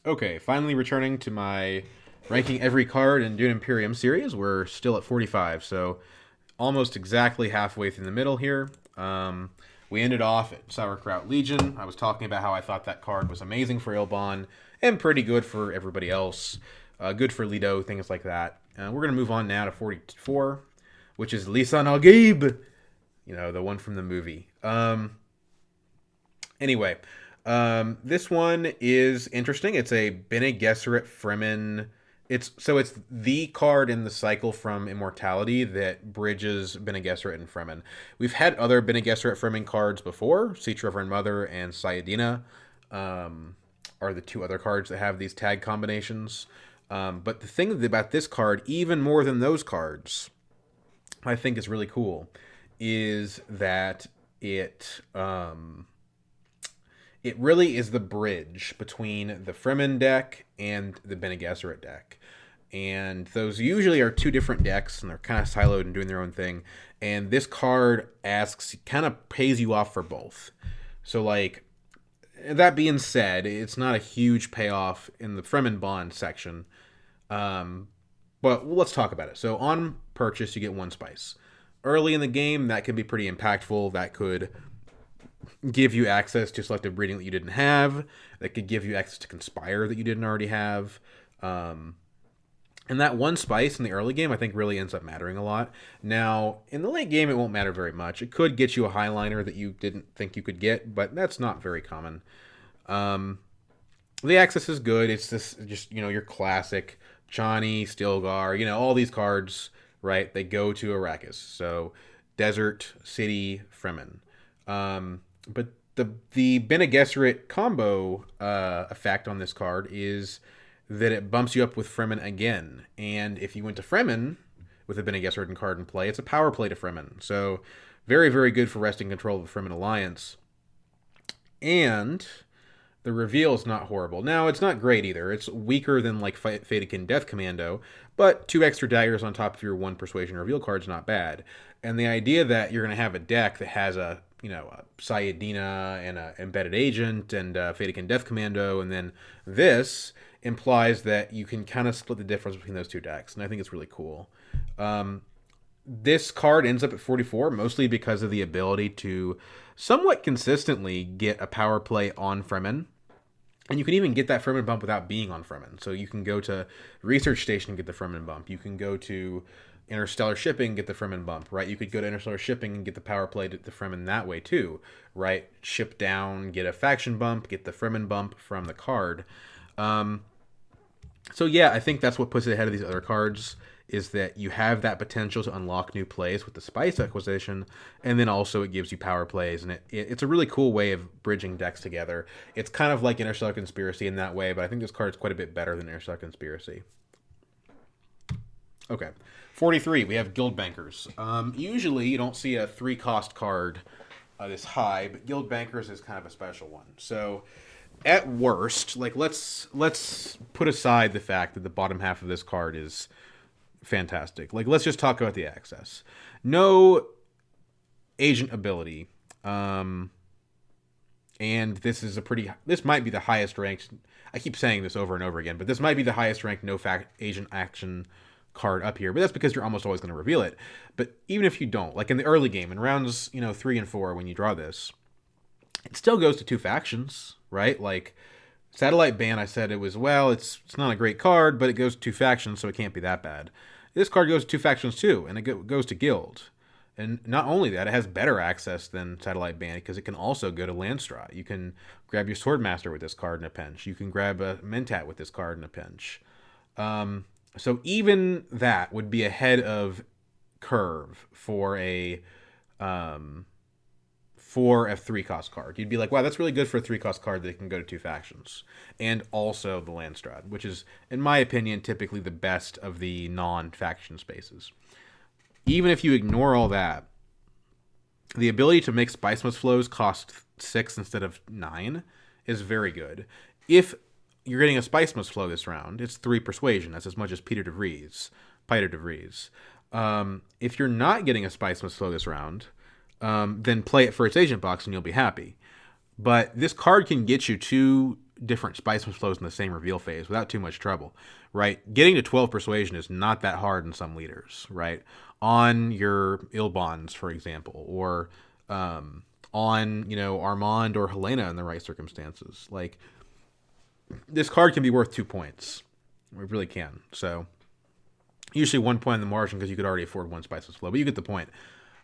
Okay, finally returning to my ranking every card in Dune Imperium series. We're still at 45, so almost exactly halfway through the middle here. We ended off at Sauerkraut Legion. I was talking about how I thought that card was amazing for Ilbon and pretty good for everybody else. Good for Lido, things like that. We're going to move on now to 44, which is Lisan Al Gaib, the one from the movie. Anyway, this one is interesting. It's a Bene Gesserit Fremen. It's the card in the cycle from Immortality that bridges Bene Gesserit and Fremen. We've had other Bene Gesserit Fremen cards before. Citra of Mother and Sayadina are the two other cards that have these tag combinations. But the thing about this card, even more than those cards, I think is really cool, is that it really is the bridge between the Fremen deck and the Bene Gesserit deck. And those usually are two different decks, and they're kind of siloed and doing their own thing. And this card kind of pays you off for both. So, like, that being said, it's not a huge payoff in the Fremen Bond section. But let's talk about it. So, on purchase, you get one spice. Early in the game, that can be pretty impactful. That could give you access to selective breeding that you didn't have. That could give you access to conspire that you didn't already have. And that one spice in the early game, I think, really ends up mattering a lot. Now, in the late game, it won't matter very much. It could get you a highliner that you didn't think you could get, but that's not very common. The access is good. It's just your classic Johnny, Stilgar, all these cards, right? They go to Arrakis. So, desert, city, Fremen. But the Bene Gesserit combo effect on this card is that it bumps you up with Fremen again. And if you went to Fremen with a Bene Gesserit card in play, it's a power play to Fremen. So very, very good for wresting control of the Fremen Alliance. And the reveal is not horrible. Now, it's not great either. It's weaker than like Fatikin Death Commando, but 2 extra daggers on top of your 1 Persuasion reveal card is not bad. And the idea that you're going to have a deck that has a Sayadina and an Embedded Agent and Fatikin Death Commando, and then this implies that you can kind of split the difference between those two decks, and I think it's really cool. This card ends up at 44 mostly because of the ability to somewhat consistently get a power play on Fremen. And you can even get that Fremen bump without being on Fremen. So you can go to Research Station and get the Fremen bump. You can go to Interstellar Shipping, get the Fremen bump, right? You could go to Interstellar Shipping and get the power play to the Fremen that way too, right? Ship down, get a faction bump, get the Fremen bump from the card. So yeah, I think that's what puts it ahead of these other cards, is that you have that potential to unlock new plays with the Spice acquisition, and then also it gives you power plays, and it's a really cool way of bridging decks together. It's kind of like Interstellar Conspiracy in that way, but I think this card is quite a bit better than Interstellar Conspiracy. Okay. 43, we have Guild Bankers. Usually you don't see a 3-cost card this high, but Guild Bankers is kind of a special one. So at worst, like let's put aside the fact that the bottom half of this card is fantastic. Like let's just talk about the access. No agent ability. And this might be the highest ranked. I keep saying this over and over again, but this might be the highest ranked agent action card up here, but that's because you're almost always going to reveal it. But even if you don't, like in the early game, in rounds 3 and 4, when you draw this, it still goes to 2 factions, right? Like Satellite Ban, I said it's not a great card, but it goes to 2 factions, so it can't be that bad. This card goes to 2 factions too, and it goes to Guild. And not only that, it has better access than Satellite Ban because it can also go to Landstrat. You can grab your Swordmaster with this card in a pinch. You can grab a Mentat with this card in a pinch. So even that would be ahead of Curve for a 3-cost card. You'd be like, wow, that's really good for a 3-cost card that can go to 2 factions. And also the Landstrat, which is, in my opinion, typically the best of the non-faction spaces. Even if you ignore all that, the ability to make Spice Must Flows cost 6 instead of 9 is very good. If you're getting a Spice Must Flow this round, it's 3 Persuasion. That's as much as Peter DeVries. If you're not getting a Spice Must Flow this round, then play it for its agent box and you'll be happy. But this card can get you 2 different spice flows in the same reveal phase without too much trouble, right? Getting to 12 persuasion is not that hard in some leaders, right? On your Ilbons, for example, or on, Armand or Helena in the right circumstances. Like, this card can be worth 2 points. It really can. So, usually 1 point in the margin because you could already afford one spiceless flow, but you get the point.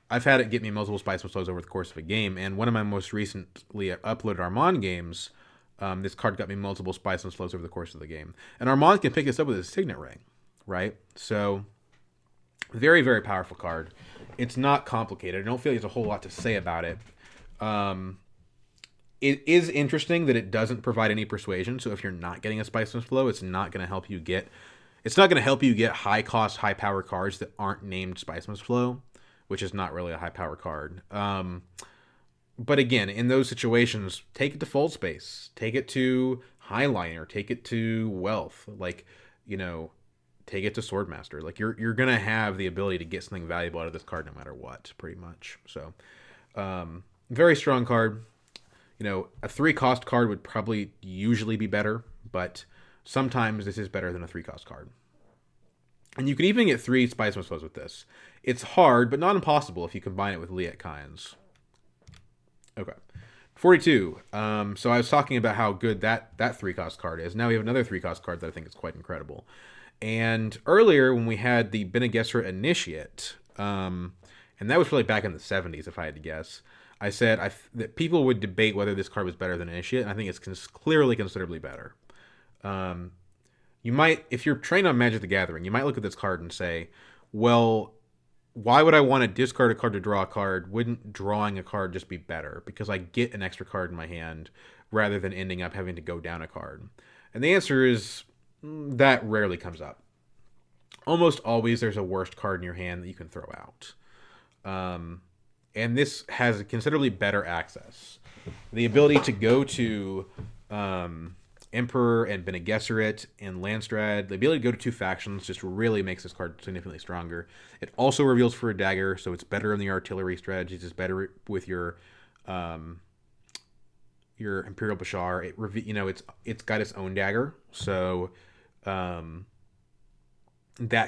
I've had it get me multiple spiceless flows over the course of a game, and one of my most recently uploaded Armand games, this card got me multiple spiceless flows over the course of the game. And Armand can pick this up with his signet ring, right? So, very, very powerful card. It's not complicated. I don't feel like there's a whole lot to say about it. It is interesting that it doesn't provide any persuasion. So if you're not getting a spiceless flow, it's not going to help you get. It's not going to help you get high cost, high power cards that aren't named spiceless flow, which is not really a high power card. But again, in those situations, take it to full space, take it to highliner, take it to wealth, like, take it to swordmaster. Like, you're gonna have the ability to get something valuable out of this card no matter what, pretty much. So, very strong card. A 3-cost card would probably usually be better, but sometimes this is better than a 3-cost card. And you can even get 3 Spice Flows with this. It's hard, but not impossible if you combine it with Liet Kynes. Okay. 42. So I was talking about how good that 3-cost card is. Now we have another 3-cost card that I think is quite incredible. And earlier when we had the Bene Gesserit Initiate, and that was probably back in the 70s if I had to guess, I said that people would debate whether this card was better than Initiate, and I think it's clearly considerably better. You might, if you're trained on Magic the Gathering, you might look at this card and say, well, why would I want to discard a card to draw a card? Wouldn't drawing a card just be better? Because I get an extra card in my hand rather than ending up having to go down a card. And the answer is that rarely comes up. Almost always there's a worst card in your hand that you can throw out. And this has considerably better access. The ability to go to Emperor and Bene Gesserit and Landstrad, the ability to go to 2 factions just really makes this card significantly stronger. It also reveals for a dagger, so it's better in the artillery strategies. It's better with your Imperial Bashar. It's got its own dagger, so that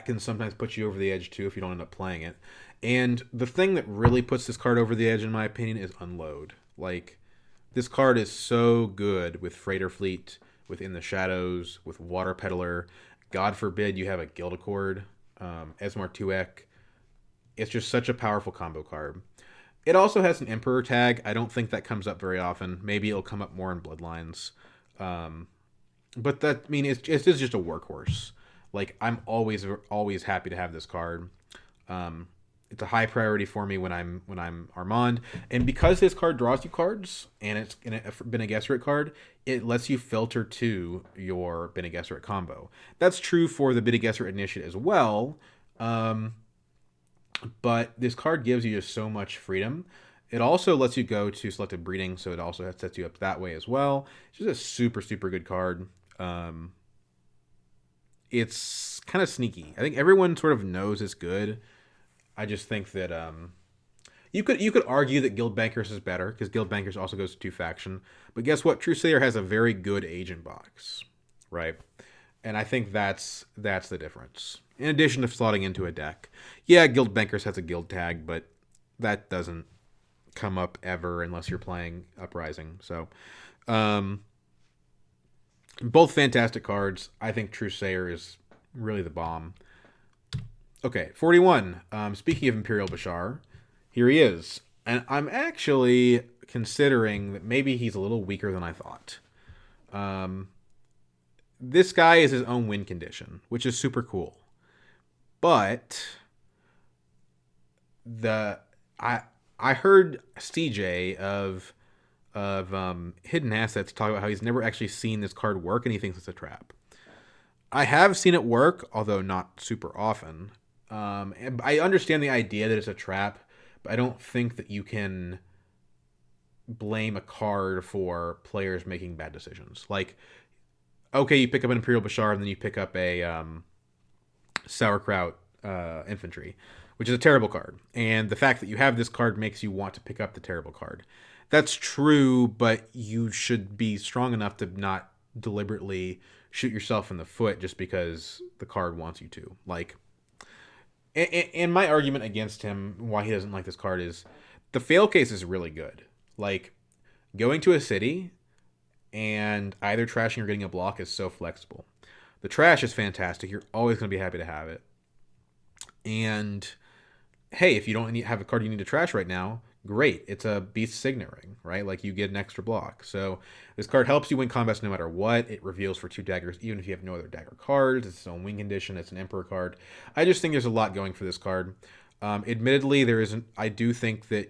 can sometimes put you over the edge too if you don't end up playing it. And the thing that really puts this card over the edge, in my opinion, is Unload. Like, this card is so good with Freighter Fleet, with In the Shadows, with Water Peddler. God forbid you have a Guild Accord, Esmar Tuek. It's just such a powerful combo card. It also has an Emperor tag. I don't think that comes up very often. Maybe it'll come up more in Bloodlines. But it is just a workhorse. Like, I'm always happy to have this card. It's a high priority for me when I'm Armand, and because this card draws you cards, and it's a Bene Gesserit card, it lets you filter to your Bene Gesserit combo. That's true for the Bene Gesserit Initiate as well, but this card gives you just so much freedom. It also lets you go to selective breeding, so it also sets you up that way as well. It's just a super, super good card. It's kind of sneaky. I think everyone sort of knows it's good. I just think that you could argue that Guild Bankers is better because Guild Bankers also goes to 2 faction. But guess what? Truesayer has a very good agent box, right? And I think that's the difference. In addition to slotting into a deck, yeah, Guild Bankers has a guild tag, but that doesn't come up ever unless you're playing Uprising. So, both fantastic cards. I think Truesayer is really the bomb. Okay, 41. Speaking of Imperial Bashar, here he is. And I'm actually considering that maybe he's a little weaker than I thought. This guy is his own win condition, which is super cool. But I heard CJ of Hidden Assets talk about how he's never actually seen this card work and he thinks it's a trap. I have seen it work, although not super often. And I understand the idea that it's a trap, but I don't think that you can blame a card for players making bad decisions. Like, okay, you pick up an Imperial Bashar and then you pick up a Sauerkraut Infantry, which is a terrible card. And the fact that you have this card makes you want to pick up the terrible card. That's true, but you should be strong enough to not deliberately shoot yourself in the foot just because the card wants you to. Like, and my argument against him, why he doesn't like this card, is the fail case is really good. Like, going to a city and either trashing or getting a block is so flexible. The trash is fantastic. You're always going to be happy to have it. And hey, if you don't have a card you need to trash right now, great. It's a beast signet ring, right? Like, you get an extra block. So this card helps you win combats no matter what. It reveals for 2 daggers, even if you have no other dagger cards. It's its own win condition. It's an emperor card. I just think there's a lot going for this card. Admittedly, there isn't. I do think that,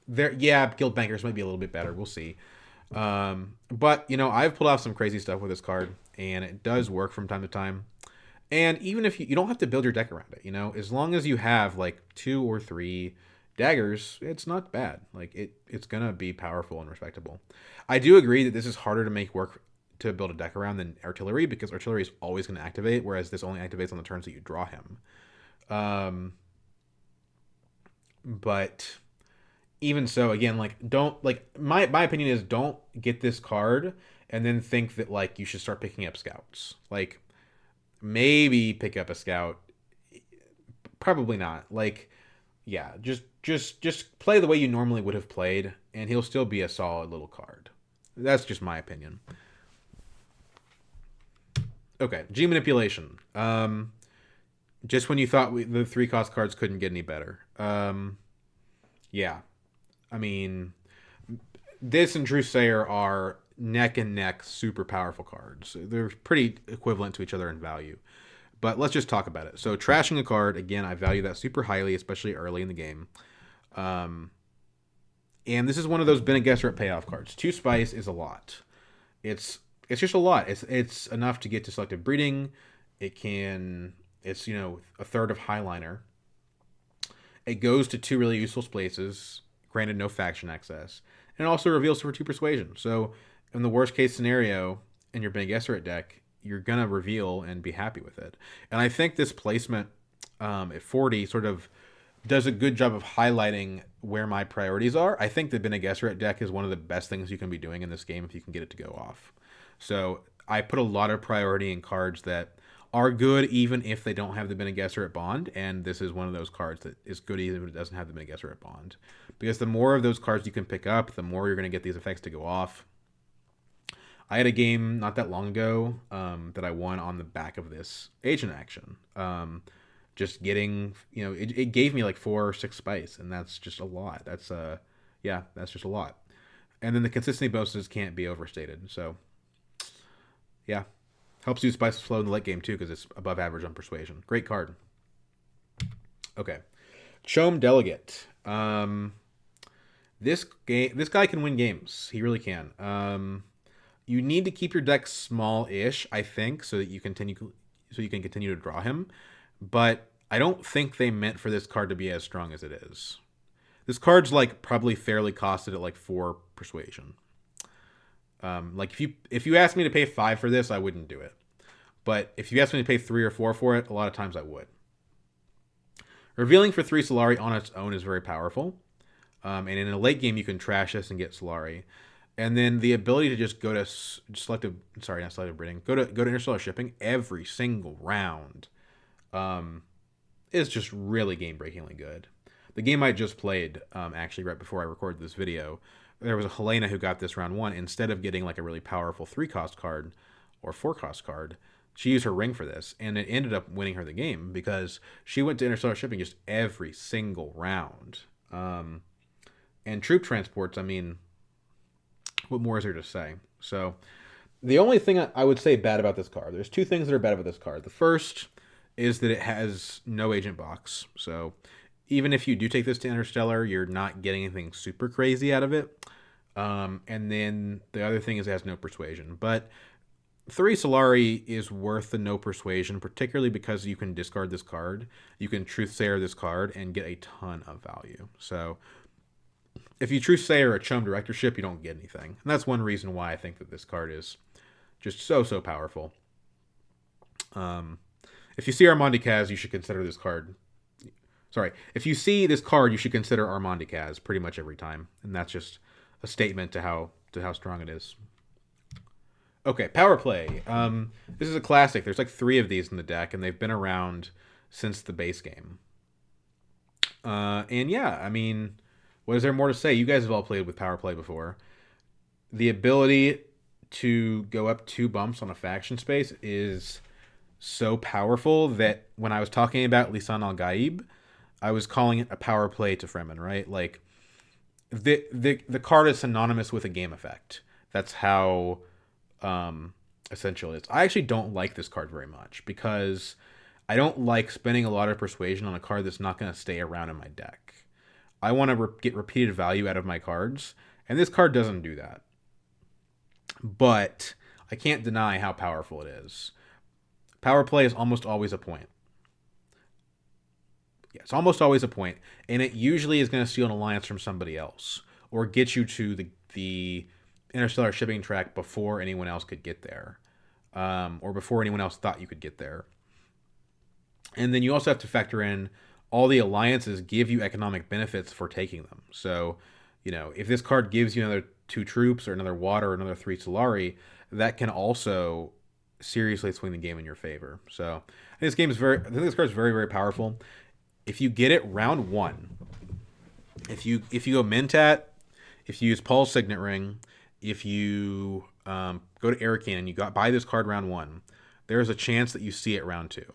there. Yeah, guild bankers might be a little bit better. We'll see. But I've pulled off some crazy stuff with this card, and it does work from time to time. And even if you don't have to build your deck around it, as long as you have like 2 or 3 daggers, it's not bad. Like, it's gonna be powerful and respectable. I do agree that this is harder to make work to build a deck around than artillery, because artillery is always going to activate, whereas this only activates on the turns that you draw him. But even so, again, like, don't, like, my opinion is, don't get this card and then think that, like, you should start picking up scouts. Like, maybe pick up a scout, probably not. Like, yeah, just play the way you normally would have played, and he'll still be a solid little card. That's just my opinion. Okay, G manipulation. Just when you thought the 3 cost cards couldn't get any better. Yeah, I mean, this and Truthsayer are neck and neck super powerful cards. They're pretty equivalent to each other in value. But let's just talk about it. So, trashing a card, again, I value that super highly, especially early in the game. And this is one of those Bene Gesserit payoff cards. 2 spice is a lot. It's just a lot. It's enough to get to selective breeding. It's a third of Highliner. It goes to 2 really useful places, granted no faction access. And it also reveals for 2 persuasion. So in the worst case scenario in your Bene Gesserit deck, you're gonna reveal and be happy with it. And I think this placement at 40 sort of does a good job of highlighting where my priorities are. I think the Bene Gesserit deck is one of the best things you can be doing in this game if you can get it to go off. So I put a lot of priority in cards that are good even if they don't have the Bene Gesserit bond, and this is one of those cards that is good even if it doesn't have the Bene Gesserit bond. Because the more of those cards you can pick up, the more you're going to get these effects to go off. I had a game not that long ago that I won on the back of this agent action. Just getting, it gave me like 4 or 6 spice, and that's just a lot. That's just a lot. And then the consistency bonuses can't be overstated. So, yeah. Helps you spice flow in the late game too, because it's above average on persuasion. Great card. Okay. Chome Delegate. This guy can win games. He really can. You need to keep your deck small-ish, I think, so you can continue to draw him. But I don't think they meant for this card to be as strong as it is. This card's like probably fairly costed at like 4 persuasion. Like, if you asked me to pay 5 for this, I wouldn't do it. But if you asked me to pay 3 or 4 for it, a lot of times I would. Revealing for 3 Solari on its own is very powerful. And in a late game, you can trash this and get Solari. And then the ability to just go to not selective breeding, go to interstellar shipping every single round is just really game-breakingly good. The game I just played, actually right before I recorded this video, there was a Helena who got this round 1. Instead of getting like a really powerful 3-cost card or 4-cost card, she used her ring for this, and it ended up winning her the game because she went to interstellar shipping just every single round. And troop transports, I mean, what more is there to say? So the only thing I would say bad about this card, there's 2 things that are bad about this card. The first is that it has no agent box. So even if you do take this to Interstellar, you're not getting anything super crazy out of it. And then the other thing is it has no persuasion. But 3 Solari is worth the no persuasion, particularly because you can discard this card. You can Truthsayer this card and get a ton of value. So if you Truthsayer a Chum Directorship, you don't get anything. And that's one reason why I think that this card is just so powerful. If you see Armand Kaz, you should consider this card. Sorry, if you see this card, you should consider Armand Kaz pretty much every time. And that's just a statement to how strong it is. Okay, power play. This is a classic. There's like three of these in the deck, and they've been around since the base game. And yeah, I mean, what is there more to say? You guys have all played with power play before. The ability to go up two bumps on a faction space is so powerful that when I was talking about Lisan Al Gaib, I was calling it a power play to Fremen, right? Like the card is synonymous with a game effect. That's how essential it is. I actually don't like this card very much because I don't like spending a lot of persuasion on a card that's not going to stay around in my deck. I want to get repeated value out of my cards, and this card doesn't do that. But I can't deny how powerful it is. Power play is almost always a point. Yeah, it's almost always a point, and it usually is going to steal an alliance from somebody else or get you to the interstellar shipping track before anyone else could get there, or before anyone else thought you could get there. And then you also have to factor in all the alliances give you economic benefits for taking them. So, if this card gives you another two troops or another water or another three Solari, that can also seriously swing the game in your favor. So, I think this card is very, very powerful. If you get it round one, if you go Mentat, if you use Paul's Signet Ring, if you go to Arcane and buy this card round one, there's a chance that you see it round two.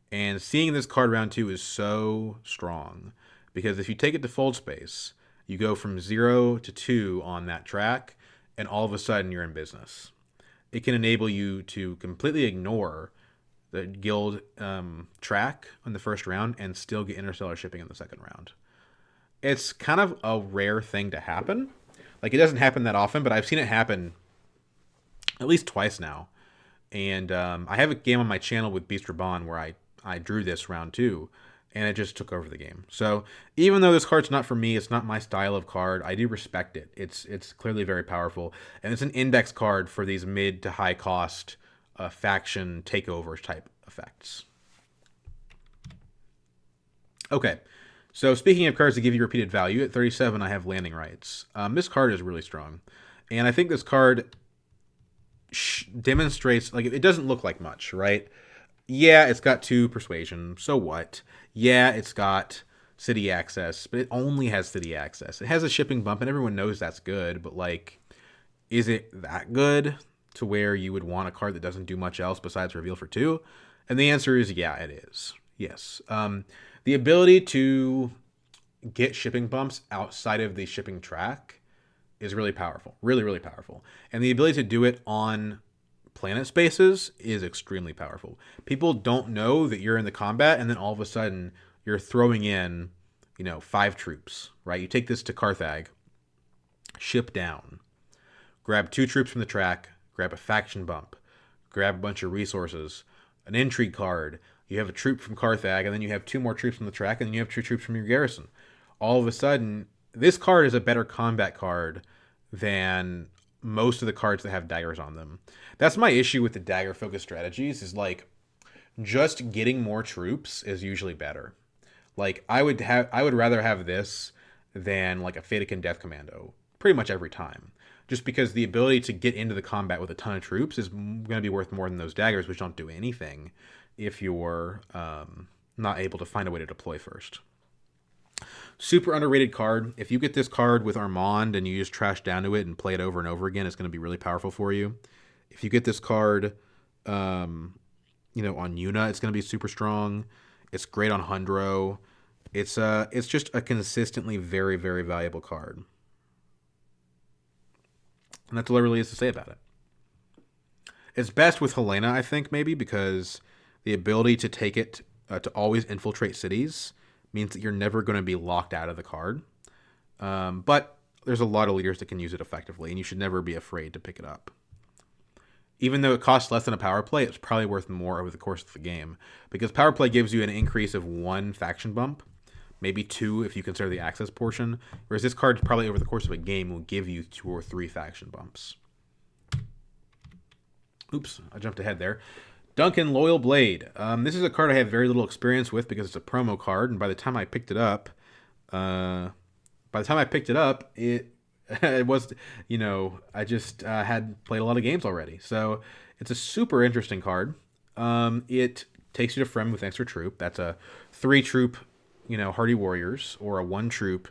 And seeing this card round two is so strong because if you take it to fold space, you go from 0 to 2 on that track, and all of a sudden you're in business. It can enable you to completely ignore the guild track on the first round and still get interstellar shipping in the second round. It's kind of a rare thing to happen. Like, it doesn't happen that often, but I've seen it happen at least twice now. And I have a game on my channel with Beast Raban where I drew this round two, and it just took over the game. So even though this card's not for me, it's not my style of card, I do respect it. It's clearly very powerful, and it's an index card for these mid to high cost faction takeover type effects. Okay, so speaking of cards that give you repeated value, at 37 I have Landing Rights. This card is really strong, and I think this card demonstrates, like, it doesn't look like much, right? Yeah, it's got 2 persuasion, so what? Yeah, it's got city access, but it only has city access. It has a shipping bump, and everyone knows that's good, but, like, is it that good to where you would want a card that doesn't do much else besides reveal for 2? And the answer is yeah, it is. Yes. The ability to get shipping bumps outside of the shipping track is really powerful. Really, really powerful. And the ability to do it on planet spaces is extremely powerful. People don't know that you're in the combat, and then all of a sudden you're throwing in, 5 troops, right? You take this to Carthag, ship down, grab 2 troops from the track, grab a faction bump, grab a bunch of resources, an intrigue card. You have a troop from Carthag, and then you have 2 more troops from the track, and then you have 2 troops from your garrison. All of a sudden, this card is a better combat card than most of the cards that have daggers on them. That's my issue with the dagger focused strategies, is like, just getting more troops is usually better. Like, I would rather have this than like a Fatakin Death Commando pretty much every time. Just because the ability to get into the combat with a ton of troops is going to be worth more than those daggers, which don't do anything if you're not able to find a way to deploy first. Super underrated card. If you get this card with Armand and you just trash down to it and play it over and over again, it's going to be really powerful for you. If you get this card, on Yuna, it's going to be super strong. It's great on Hundro. It's just a consistently very, very valuable card. And that's all there really is to say about it. It's best with Helena, I think, maybe, because the ability to take it to always infiltrate cities means that you're never going to be locked out of the card. But there's a lot of leaders that can use it effectively, and you should never be afraid to pick it up. Even though it costs less than a power play, it's probably worth more over the course of the game, because power play gives you an increase of 1 faction bump, maybe 2 if you consider the access portion, whereas this card probably over the course of a game will give you 2 or 3 faction bumps. Oops, I jumped ahead there. Duncan Loyal Blade. This is a card I have very little experience with because it's a promo card, and by the time I picked it up, it It was, I just had played a lot of games already. So it's a super interesting card. It takes you to Frem with extra troop. That's a 3 troop, Hardy Warriors, or a 1 troop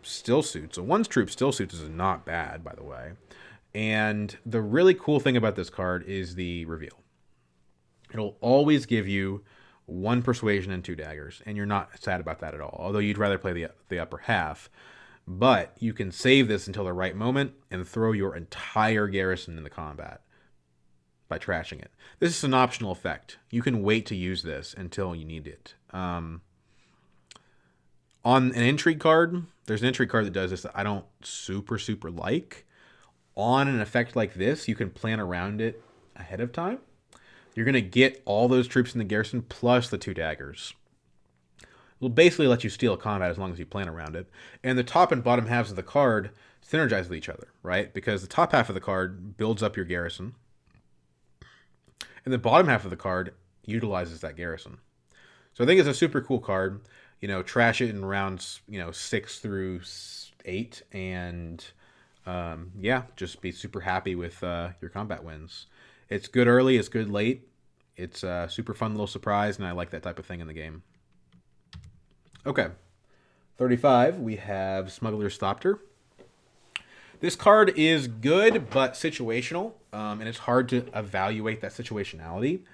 still suits. A 1 troop still suits is not bad, by the way. And the really cool thing about this card is the reveal. It'll always give you 1 persuasion and 2 daggers, and you're not sad about that at all. Although you'd rather play the upper half, but you can save this until the right moment and throw your entire garrison into combat by trashing it. This is an optional effect. You can wait to use this until you need it. On an intrigue card, there's an intrigue card that does this that I don't super like. On an effect like this, you can plan around it ahead of time. You're going to get all those troops in the garrison plus the 2 daggers. It'll basically let you steal a combat as long as you plan around it. And the top and bottom halves of the card synergize with each other, right? Because the top half of the card builds up your garrison, and the bottom half of the card utilizes that garrison. So I think it's a super cool card. Trash it in rounds, 6 through 8, and just be super happy with your combat wins. It's good early, it's good late. It's a super fun little surprise, and I like that type of thing in the game. Okay, 35, we have Smuggler's Thopter. This card is good, but situational, and it's hard to evaluate that situationality.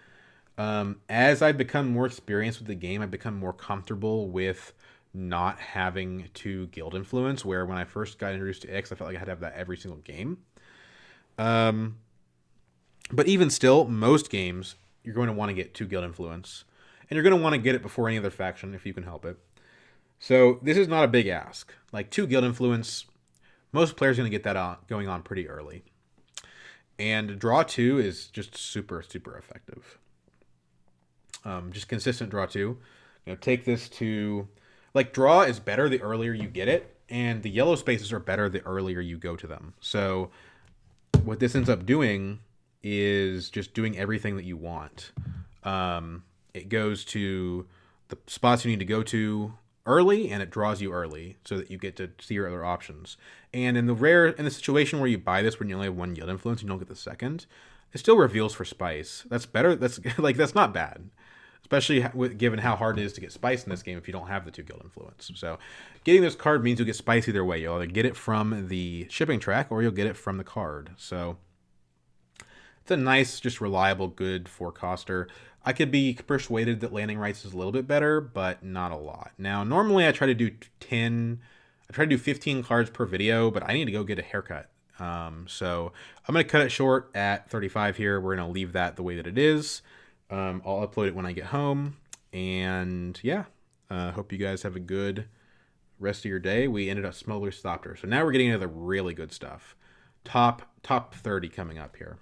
As I've become more experienced with the game, I've become more comfortable with not having to guild influence, where when I first got introduced to X, I felt like I had to have that every single game. But even still, most games, you're going to want to get 2 guild influence, and you're going to want to get it before any other faction if you can help it. So this is not a big ask. Like 2 guild influence, most players are going to get that going on pretty early. And draw 2 is just super effective. Just consistent draw 2. Take this to, like, draw is better the earlier you get it, and the yellow spaces are better the earlier you go to them. So what this ends up doing is just doing everything that you want. It goes to the spots you need to go to early, and it draws you early so that you get to see your other options. And in the situation where you buy this when you only have 1 guild influence, you don't get the second, it still reveals for spice. That's better. That's not bad, especially given how hard it is to get spice in this game if you don't have the 2 guild influence. So getting this card means you'll get spice either way. You'll either get it from the shipping track or you'll get it from the card. So it's a nice, just reliable, good 4-coster. I could be persuaded that landing rights is a little bit better, but not a lot. Now, normally I try to do 15 cards per video, but I need to go get a haircut. So I'm going to cut it short at 35 here. We're going to leave that the way that it is. I'll upload it when I get home. And yeah, hope you guys have a good rest of your day. We ended up Smuggler's Thopter. So now we're getting into the really good stuff. Top 30 coming up here.